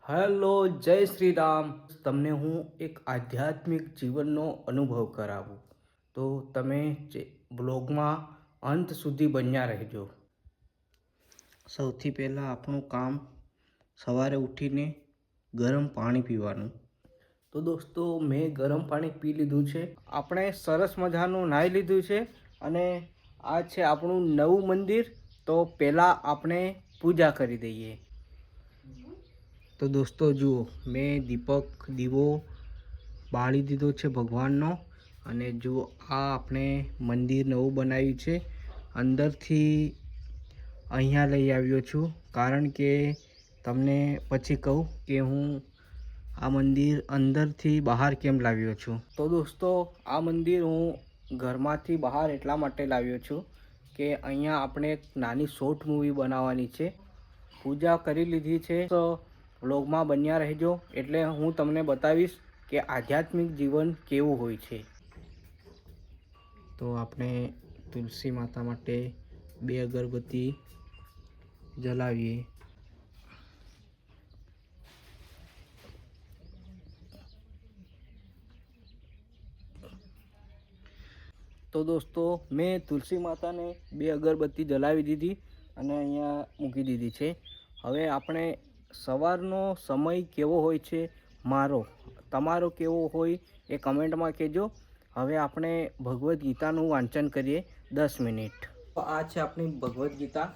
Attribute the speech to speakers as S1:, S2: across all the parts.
S1: Hello, જય શ્રી રામ. તમને હું એક આધ્યાત્મિક જીવનનો અનુભવ કરાવું તો તમે બ્લોગમાં અંત સુધી બન્યા રહેજો. સૌથી પહેલાં આપણું કામ સવારે ઉઠીને ગરમ પાણી પીવાનું. તો દોસ્તો, મેં ગરમ પાણી પી લીધું છે. આપણે સરસ મજાનું નાહી લીધું છે અને આ છે આપણું નવું મંદિર. તો પહેલાં આપણે પૂજા કરી દઈએ. તો દોસ્તો જુઓ, મેં દીવો બાળી દીધો છે ભગવાનનો. અને જુઓ, આ આપણે મંદિર નવું બનાવ્યું છે. અંદરથી અહીંયા લઈ આવ્યો છું, કારણ કે તમને પછી કહું કે હું આ મંદિર અંદરથી બહાર કેમ લાવ્યો છું. તો દોસ્તો, આ મંદિર હું ઘરમાંથી બહાર એટલા માટે લાવ્યો છું કે અહીંયા આપણે એક નાની શોર્ટ મૂવી બનાવવાની છે. પૂજા કરી લીધી છે તો વ્લોગમાં બન્યા રહેજો, એટલે હું તમને બતાવીશ કે આધ્યાત્મિક જીવન કેવું હોય છે. તો આપણે તુલસી માતા માટે 2 અગરબત્તી જલાવીએ. તો દોસ્તો, મેં તુલસી માતાને 2 અગરબત્તી જલાવી દીધી અને અહીંયા મૂકી દીધી છે. હવે આપણે સવારનો સમય કેવો હોય છે તમારો કેવો હોય એ કમેન્ટમાં કહેજો. હવે આપણે ભગવદ્ ગીતાનું વાંચન કરીએ 10 મિનિટ. તો આ છે આપણી ભગવદ્ ગીતા.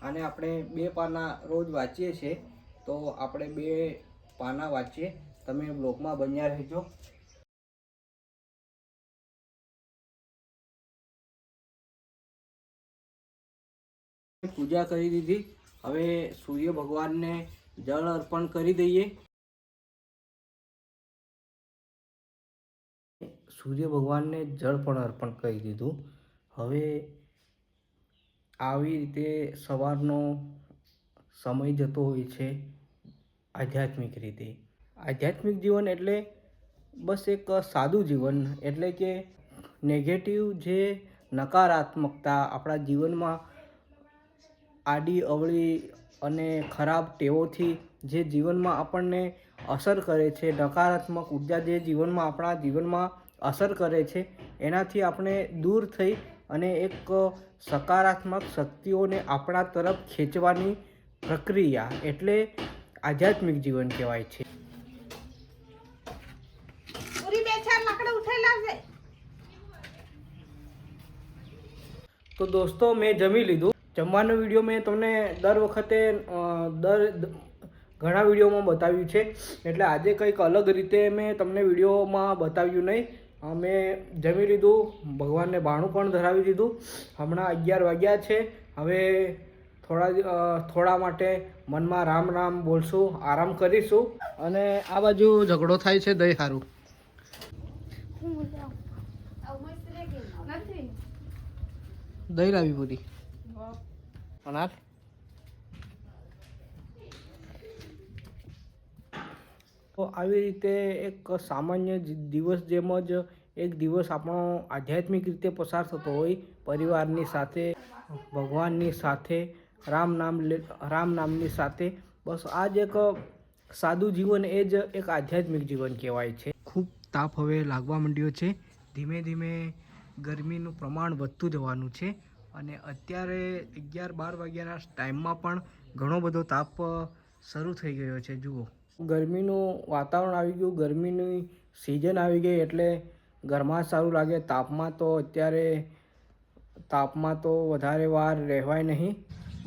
S1: આને આપણે 2 પાના રોજ વાંચીએ છીએ. તો આપણે 2 પાના વાંચીએ. તમે બ્લોગમાં બન્યા રહેજો. પૂજા કરી દીધી. હવે સૂર્ય ભગવાનને જળ અર્પણ કરી દઈએ. સૂર્ય ભગવાનને જળ પણ અર્પણ કરી દીધું. હવે આવી રીતે સવારનો સમય જતો હોય છે આધ્યાત્મિક રીતે. આધ્યાત્મિક જીવન એટલે બસ એક સાદું જીવન, એટલે કે નેગેટિવ જે નકારાત્મકતા આપણા જીવનમાં આડી અવળી અને ખરાબ ટેવોથી જે જીવનમાં આપણને અસર કરે છે, નકારાત્મક ઉર્જા જે આપણા જીવનમાં અસર કરે છે, એનાથી આપણે દૂર થઈ અને એક સકારાત્મક શક્તિઓને આપણા તરફ ખેંચવાની પ્રક્રિયા એટલે આધ્યાત્મિક જીવન કહેવાય છે. તો દોસ્તો, મેં જમી લીધું. જમવાનો વિડીયો મેં તમને દર વખતે ઘણા વિડીયોમાં બતાવ્યું છે, એટલે આજે કંઈક અલગ રીતે મેં તમને વિડીયોમાં બતાવ્યું નહીં. મેં જમી લીધું, ભગવાનને બાણું પણ ધરાવી દીધું. હમણાં 11 વાગ્યા છે. હવે થોડા માટે મનમાં રામ રામ બોલશું, આરામ કરીશું. અને આ બાજુ ઝઘડો થાય છે દહીં સારું. દહીં લાવી પૂરી અનાર. તો આવી રીતે એક સામાન્ય દિવસ જેમ જ એક દિવસ આપણો આધ્યાત્મિક રીતે પસાર થતો હોય, પરિવારની સાથે, ભગવાનની સાથે, રામ નામની સાથે. બસ આ જ એક સાદું જીવન, એ જ એક આધ્યાત્મિક જીવન કહેવાય છે. ખૂબ તાપ હવે લાગવા માંડ્યો છે. ધીમે ધીમે ગરમીનું પ્રમાણ વધતું જવાનું છે અને અત્યારે 11-12 વાગ્યાના ટાઈમમાં પણ ઘણો બધો તાપ શરૂ થઈ ગયો છે. જુઓ, ગરમીનું વાતાવરણ આવી ગયું, ગરમીની સિઝન આવી ગઈ, એટલે ઘરમાં સારું લાગે. તાપમાં તો વધારે વાર રહેવાય નહીં.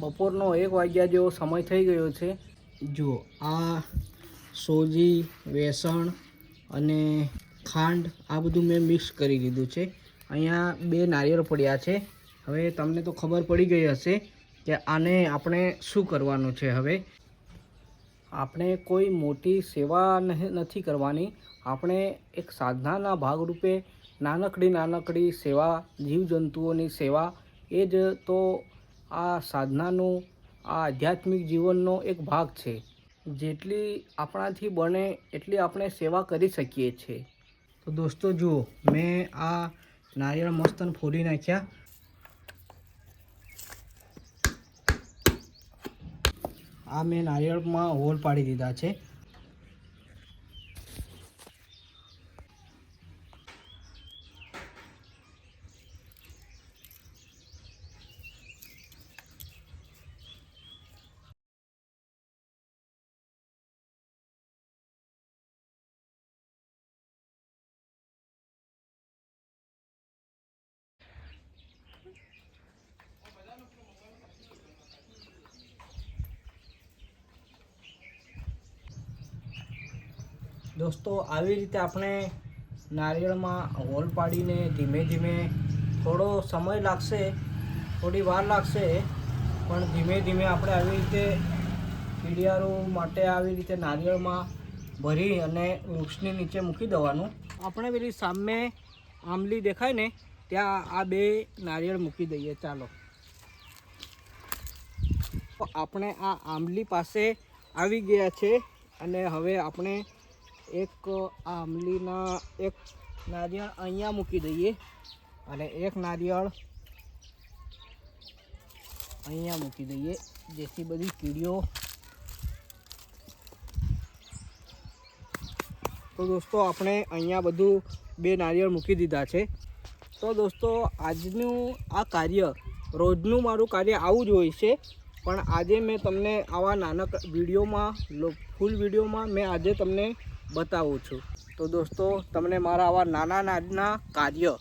S1: બપોરનો 1 વાગ્યા જેવો સમય થઈ ગયો છે. જુઓ, આ સોજી, વેસણ અને ખાંડ આ બધું મેં મિક્સ કરી લીધું છે. અહીંયા 2 નારિયેળ પડ્યા છે. હવે તમને તો ખબર પડી ગઈ હશે કે આને આપણે શું કરવાનું છે. હવે આપણે કોઈ મોટી સેવા નથી કરવાની. આપણે એક સાધનાના ભાગરૂપે નાનકડી સેવા, જીવજંતુઓની સેવા, એ જ તો આ સાધનાનું, આ આધ્યાત્મિક જીવનનો એક ભાગ છે. જેટલી આપણાથી બને એટલી આપણે સેવા કરી શકીએ છીએ. તો દોસ્તો જુઓ, મેં આ નારિયેળ મસ્ત ફોડી નાખ્યા. આ મેં નારિયેળમાં હોલ પાડી દીધા છે. દોસ્તો આવી રીતે આપણે નારિયેળમાં હોલ પાડીને ધીમે ધીમે થોડો સમય લાગશે, થોડી વાર લાગશે, પણ ધીમે ધીમે આપણે આવી રીતે કીડિયારું માટે આવી રીતે નારિયેળમાં ભરી અને વૃક્ષની નીચે મૂકી દેવાનું. આપણે પેલી સામે આંબલી દેખાય ને ત્યાં આ 2 નારિયેળ મૂકી દઈએ. ચાલો આપણે આ આંબલી પાસે આવી ગયા છે અને હવે આપણે એક આંબલીના એક નારિયેળ અહીંયા મૂકી દઈએ અને એક નારિયેળ અહીંયા મૂકી દઈએ, જેથી બધી કીડીઓ. તો દોસ્તો આપણે અહીંયા બધું 2 નારિયેળ મૂકી દીધા છે. તો દોસ્તો આજનું આ કાર્ય, રોજનું મારું કાર્ય આવું જ હોય છે, પણ આજે મેં તમને આવા નાનક વિડીયોમાં, ફૂલ વિડીયોમાં મેં આજે તમને બતાવું છું. તો દોસ્તો તમને મારા આવા નાના કાર્ય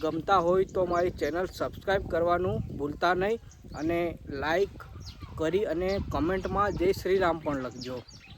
S1: ગમતા હોય તો મારી ચેનલ સબસ્ક્રાઈબ કરવાનું ભૂલતા નહીં અને લાઈક કરી અને કમેન્ટમાં જય શ્રી રામ પણ લખજો.